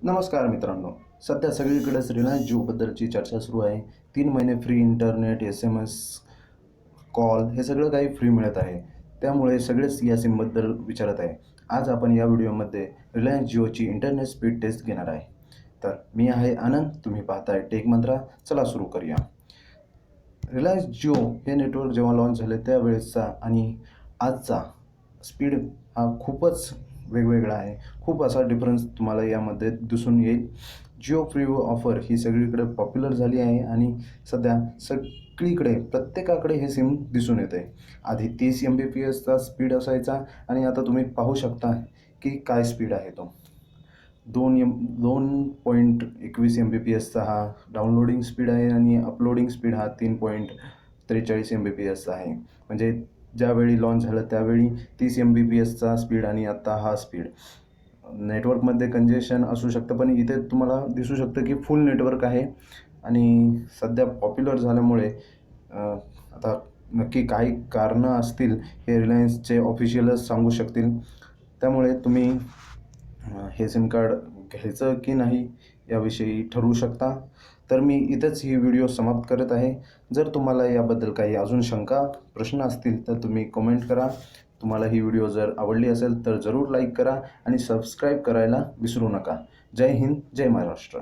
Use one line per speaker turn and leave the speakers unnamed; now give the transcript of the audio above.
नमस्कार मित्रांनो, सध्या सगळीकडेच रिलायन्स जिओबद्दलची चर्चा सुरू आहे. 3 महिने फ्री इंटरनेट, SMS, कॉल हे सगळं काही फ्री मिळत आहे. त्यामुळे सगळेच या सिमबद्दल विचारत आहे. आज आपण या व्हिडिओमध्ये रिलायन्स जिओची इंटरनेट स्पीड टेस्ट घेणार आहे. तर मी आहे आनंद, तुम्ही पाहताय टेक मंत्रा. चला सुरू करूया. रिलायन्स जिओ हे नेटवर्क जेव्हा लॉन्च झाले त्यावेळेसचा आणि आजचा स्पीड हा खूपच वेगवेगळा आहे. खूप असा डिफरन्स तुम्हाला यामध्ये दिसून येईल. जिओ फ्री ऑफर ही सगळीकडे पॉप्युलर झाली आहे आणि सध्या सगळीकडे प्रत्येकाकडे हे सिम दिसून येते. आधी 30 Mbpsचा स्पीड असायचा आणि आता तुम्ही पाहू शकता की काय स्पीड आहे तो. 2.21 Mbpsचा हा डाउनलोडिंग स्पीड आहे आणि अपलोडिंग स्पीड हा 3.43 Mbpsचा आहे. म्हणजे ज्यावेळी लॉन्च झालं त्यावेळी 30 Mbpsचा स्पीड आणि आत्ता हा स्पीड. नेटवर्कमध्ये कंजेशन असू शकतं, पण इथे तुम्हाला दिसू शकतं की फुल नेटवर्क आहे आणि सध्या पॉप्युलर झाल्यामुळे आता नक्की काही कारणं असतील हे रिलायन्सचे ऑफिशियलच सांगू शकतील. त्यामुळे तुम्ही हे सिम कार्ड घ्यायचं की नाही याविषयी ठरवू शकता. तर मी इथंच ही व्हिडिओ समाप्त करत आहे. जर तुम्हाला याबद्दल काही अजून शंका, प्रश्न असतील तर तुम्ही कमेंट करा. तुम्हाला ही व्हिडिओ जर आवडली असेल तर जरूर लाईक करा आणि सबस्क्राईब करायला विसरू नका. जय हिंद, जय महाराष्ट्र.